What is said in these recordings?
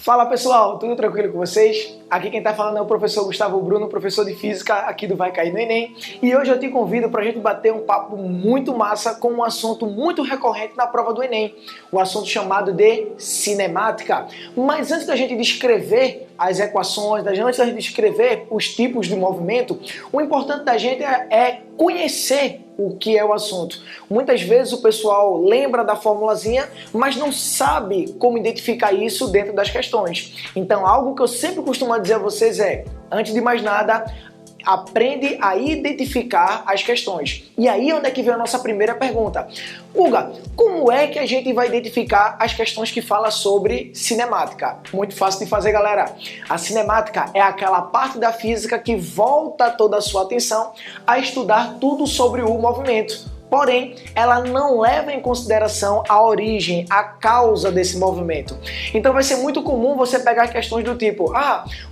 Fala pessoal, tudo tranquilo com vocês? Aqui quem tá falando é o professor Gustavo Bruno, professor de Física aqui do Vai Cair no Enem. E hoje eu te convido pra gente bater um papo muito massa com um assunto muito recorrente na prova do Enem. O assunto chamado de cinemática. Mas antes da gente descrever as equações, antes da gente descrever os tipos de movimento, o importante da gente é conhecer o que é o assunto. Muitas vezes o pessoal lembra da formulazinha, mas não sabe como identificar isso dentro das questões. Então, algo que eu sempre costumo dizer a vocês é, antes de mais nada, aprende a identificar as questões. E aí onde é que vem a nossa primeira pergunta? Guga, como é que a gente vai identificar as questões que falam sobre cinemática? Muito fácil de fazer, galera. A cinemática é aquela parte da física que volta toda a sua atenção a estudar tudo sobre o movimento. Porém, ela não leva em consideração a origem, a causa desse movimento. Então vai ser muito comum você pegar questões do tipo,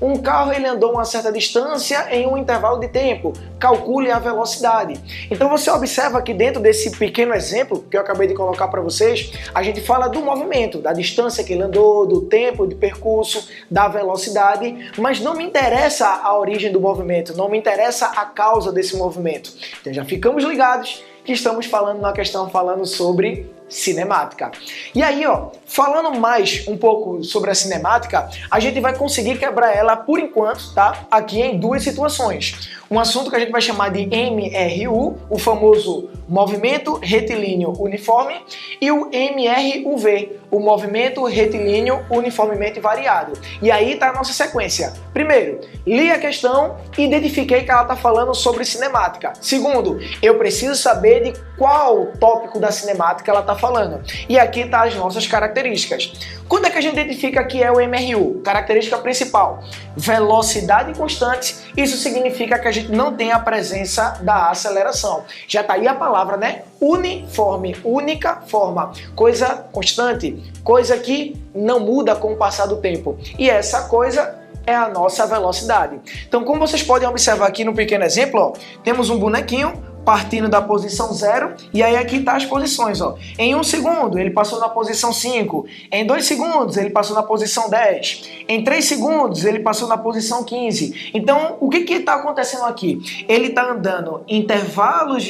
um carro ele andou uma certa distância em um intervalo de tempo, calcule a velocidade. Então você observa que dentro desse pequeno exemplo que eu acabei de colocar para vocês, a gente fala do movimento, da distância que ele andou, do tempo de percurso, da velocidade, mas não me interessa a origem do movimento, não me interessa a causa desse movimento. Então já ficamos ligados que estamos falando numa questão falando sobre cinemática. E aí, falando mais um pouco sobre a cinemática, a gente vai conseguir quebrar ela por enquanto, tá? Aqui em duas situações. Um assunto que a gente vai chamar de MRU, o famoso movimento retilíneo uniforme, e o MRUV, o movimento retilíneo uniformemente variado. E aí tá a nossa sequência. Primeiro, li a questão e identifiquei que ela está falando sobre cinemática. Segundo, eu preciso saber de qual tópico da cinemática ela está falando. E aqui tá as nossas características. Quando é que a gente identifica que é o MRU? Característica principal, velocidade constante. Isso significa que a gente não tem a presença da aceleração. Já tá aí a palavra, né? Uniforme, única forma, coisa constante, coisa que não muda com o passar do tempo. E essa coisa é a nossa velocidade. Então, como vocês podem observar aqui no pequeno exemplo, temos um bonequinho partindo da posição 0, e aí aqui tá as posições, Em 1 segundo ele passou na posição 5, em 2 segundos ele passou na posição 10, em 3 segundos ele passou na posição 15. Então, o que está acontecendo aqui? Ele está andando intervalos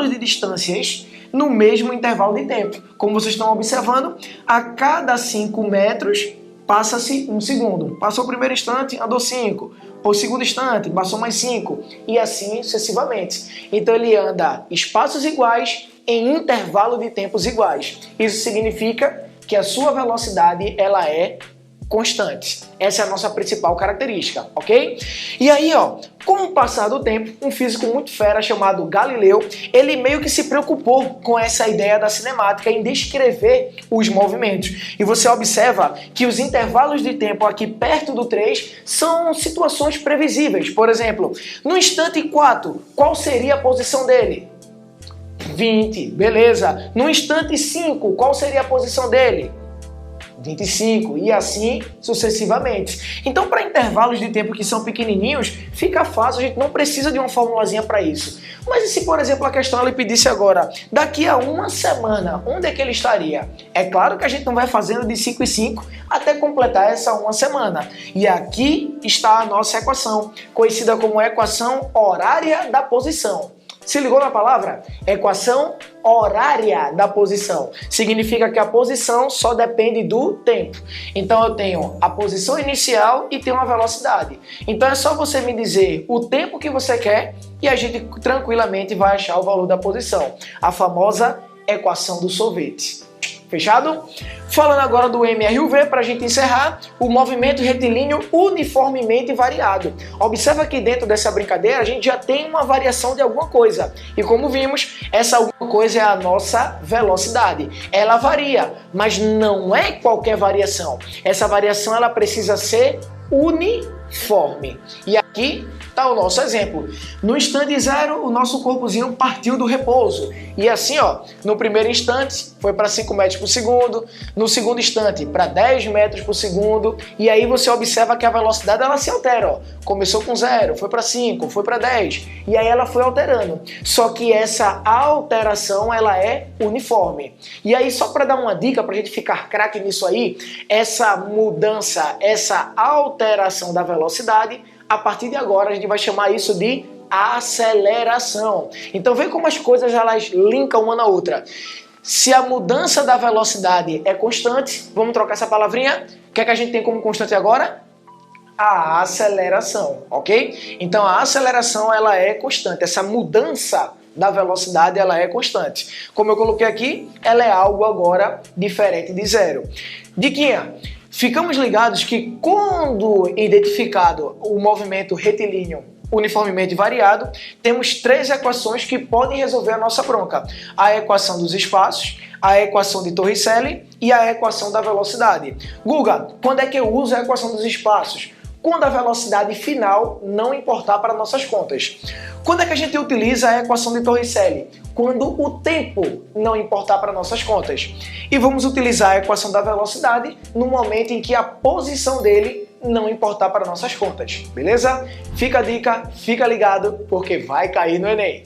de distâncias no mesmo intervalo de tempo. Como vocês estão observando, a cada 5 metros passa-se 1 segundo. Passou o primeiro instante, andou 5. O segundo instante, passou mais 5. E assim sucessivamente. Então ele anda espaços iguais em intervalo de tempos iguais. Isso significa que a sua velocidade ela é constante. Essa é a nossa principal característica, ok? E aí, com o passar do tempo, um físico muito fera chamado Galileu, ele meio que se preocupou com essa ideia da cinemática em descrever os movimentos. E você observa que os intervalos de tempo aqui perto do 3 são situações previsíveis. Por exemplo, no instante 4, qual seria a posição dele? 20, beleza. No instante 5, qual seria a posição dele? 25 e assim sucessivamente. Então, para intervalos de tempo que são pequenininhos, fica fácil, a gente não precisa de uma formulazinha para isso. Mas e se, por exemplo, a questão ele pedisse agora, daqui a uma semana, onde é que ele estaria? É claro que a gente não vai fazendo de 5 em 5 até completar essa uma semana. E aqui está a nossa equação, conhecida como equação horária da posição. Se ligou na palavra? Equação horária da posição. Significa que a posição só depende do tempo. Então eu tenho a posição inicial e tenho a velocidade. Então é só você me dizer o tempo que você quer e a gente tranquilamente vai achar o valor da posição. A famosa equação do sorvete. Fechado? Falando agora do MRUV, para a gente encerrar, o movimento retilíneo uniformemente variado. Observa que dentro dessa brincadeira a gente já tem uma variação de alguma coisa. E como vimos, essa alguma coisa é a nossa velocidade. Ela varia, mas não é qualquer variação. Essa variação ela precisa ser uniforme. E aqui Tá o nosso exemplo. No instante zero, o nosso corpozinho partiu do repouso. E assim, ó, no primeiro instante foi para 5 metros por segundo, no segundo instante para 10 metros por segundo, e aí você observa que a velocidade ela se altera, ó. Começou com 0, foi para 5, foi para 10, e aí ela foi alterando. Só que essa alteração ela é uniforme. E aí só para dar uma dica para a gente ficar craque nisso aí, essa mudança, essa alteração da velocidade, a partir de agora a gente vai chamar isso de aceleração. Então vê como as coisas elas linkam uma na outra. Se a mudança da velocidade é constante, vamos trocar essa palavrinha. O que é que a gente tem como constante agora? A aceleração, ok? Então a aceleração ela é constante. Essa mudança da velocidade ela é constante. Como eu coloquei aqui, ela é algo agora diferente de zero. Diquinha. Ficamos ligados que quando identificado o movimento retilíneo uniformemente variado, temos 3 equações que podem resolver a nossa bronca. A equação dos espaços, a equação de Torricelli e a equação da velocidade. Guga, quando é que eu uso a equação dos espaços? Quando a velocidade final não importar para nossas contas. Quando é que a gente utiliza a equação de Torricelli? Quando o tempo não importar para nossas contas. E vamos utilizar a equação da velocidade no momento em que a posição dele não importar para nossas contas. Beleza? Fica a dica, fica ligado, porque vai cair no Enem.